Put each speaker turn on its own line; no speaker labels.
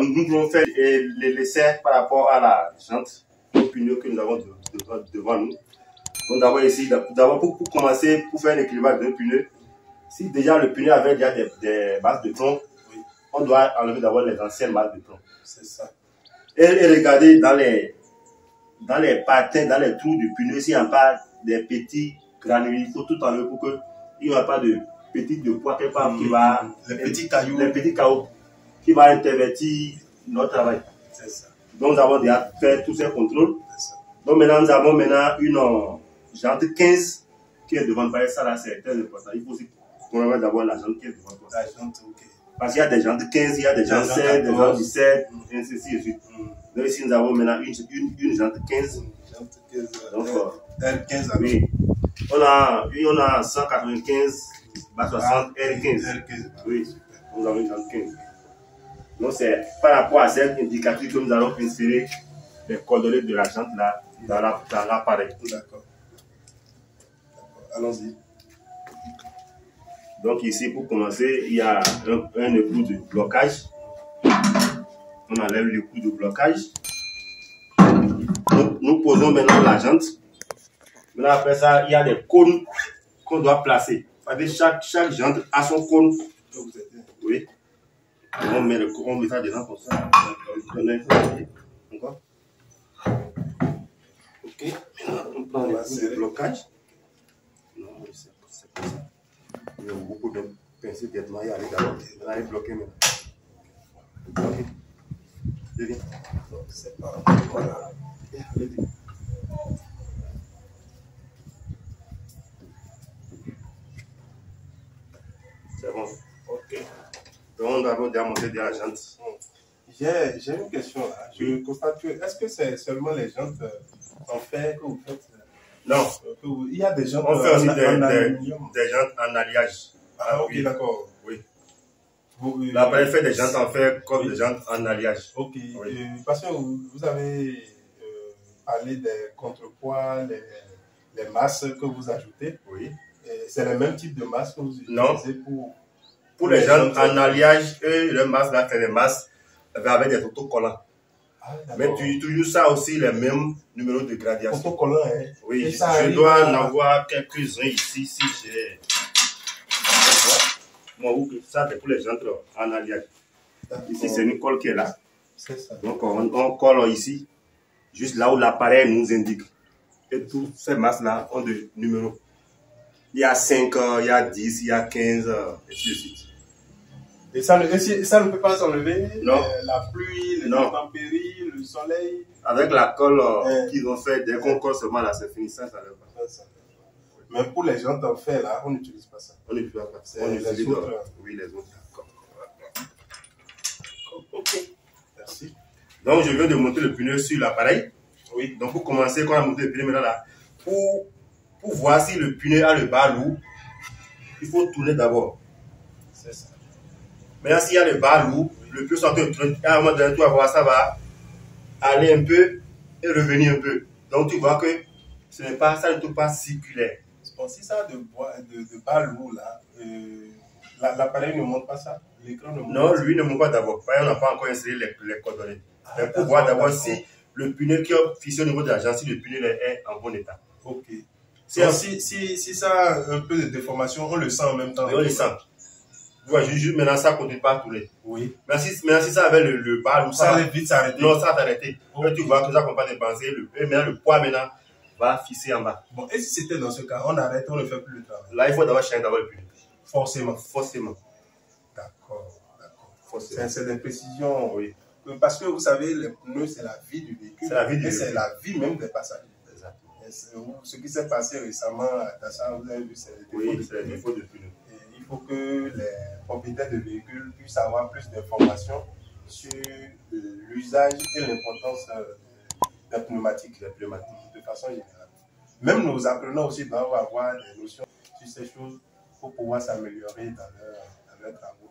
nous pouvons faire l'essai par rapport à la jante, au pneu que nous avons devant nous. Donc d'abord ici, pour commencer, pour faire l'équilibrage d'un pneu, si déjà le pneu avait déjà des masses de plomb, oui, on doit enlever d'abord les anciennes masses de plomb. C'est ça. Et regarder dans les patins, dans les trous du pneu, s'il n'y a pas des petits granules, il faut tout enlever pour qu'il n'y ait pas de petits de poids quelque part qui va... Les petits cailloux qui va intervertir notre travail. C'est ça. Donc nous avons déjà fait tous ces contrôles. Donc maintenant nous avons une jante 15 qui est devant. Ça là c'est très important. Il faut aussi qu'on regarde d'abord la jante qui est devant. La jante, ok. Parce qu'il y a des jantes 15, il y a des jantes 16, des jantes 17, et ainsi de suite. Donc ici nous avons maintenant une jante 15. Donc R15 oui. On a 195, 60, R15. Oui, nous avons une jante 15. Donc c'est par rapport à cette indicatrice que nous allons insérer les coordonnées de la jante là dans l'appareil. D'accord. Allons-y. Donc ici pour commencer, il y a un écrou de blocage. On enlève l'écrou de blocage. Nous posons maintenant la jante. Maintenant après ça, il y a des cônes qu'on doit placer. Chaque jante a son cône. Oui. On met ça dedans comme ça. Encore. Ok. Maintenant, on prend le blocage. Non, c'est comme ça. Il y a beaucoup de pinceaux d'étrement. Il y a d'abord. Là, il est bloqué maintenant. Ok. Deviens. C'est pas. Voilà. C'est bon. Ok. Donc, nous avons déjà monté de la jante.
J'ai une question là. Je constate que, est-ce que c'est seulement les jantes en fer que vous faites?
Non.
Il y a des jantes
on fait aussi des jantes en alliage.
Ah, ok, oui. D'accord.
Oui. L'appareil fait des jantes en fer comme des jantes en alliage.
Ok. Oui. Parce que vous avez parlé des contrepoids, les masses que vous ajoutez. Oui. C'est le même type de masse que vous utilisez
pour les jantes en alliage, les masses là, c'est les masses avec des autocollants. Ah, mais toujours ça aussi, les mêmes numéros de gradation.
Autocollants, hein?
Oui, je dois en avoir quelques-uns ici, si j'ai. Ça, c'est pour les jantes en alliage. Ici, c'est une colle qui est là. C'est ça. Donc, on colle ici, juste là où l'appareil nous indique. Et toutes ces masses-là ont des numéros. Il y a 5, il y a 10, il y a 15, et ainsi de suite.
Et ça ne peut pas s'enlever?
Non.
La pluie, les intempéries, le soleil?
Avec la colle qu'ils ont fait, dès qu'on colle seulement là, c'est fini, ça ne s'enlève pas.
Mais pour les jantes en fer, là, on n'utilise pas ça.
On n'utilise pas ça.
On utilise les autres.
Oui, les autres.
Ok. Merci.
Donc, je viens de monter le pneu sur l'appareil. Oui. Donc, pour commencer, quand on a monté le pneu maintenant là, pour voir si le pneu a le bas lourd, il faut tourner d'abord. C'est ça. Maintenant, s'il y a le bas lourd, le pneu sont tourner. À un moment donné, tu vas voir, ça va aller un peu et revenir un peu. Donc, tu vois que ça ne tourne pas circulaire.
Bon, si ça a de bas lourd là, l'appareil ne montre pas ça? L'écran ne montre
non, lui ne montre pas d'abord. On n'a pas encore inséré les coordonnées. Mais pour voir d'abord si le pneu qui est fixé au niveau de la jante, si le pneu est en bon état.
Ok. Si ça a un peu de déformation, on le sent en même temps.
Oui, on le sent. Tu vois, juste maintenant, ça ne continue pas à tourner.
Oui.
Mais si ça avait le bas lourd,
ça allait vite s'arrêter.
Non, ça va t'arrêter. Okay. Tu vois que ça ne peut pas dépenser. Maintenant, le poids maintenant va fixer en bas.
Bon, et si c'était dans ce cas, on arrête, on ne fait plus le travail?
Là, il faut d'abord changer d'abord le pneu.
Forcément. D'accord. C'est des précisions. Oui. Parce que vous savez, les pneus, c'est la vie du véhicule.
C'est la vie du véhicule.
C'est la vie même des passagers. Ce qui s'est passé récemment à Dassault, vous avez vu, c'est les défauts de pneus. Il faut que les propriétaires de véhicules puissent avoir plus d'informations sur l'usage et l'importance des pneumatiques, de façon générale. Même nos apprenants aussi doivent avoir des notions sur ces choses pour pouvoir s'améliorer dans leurs travaux.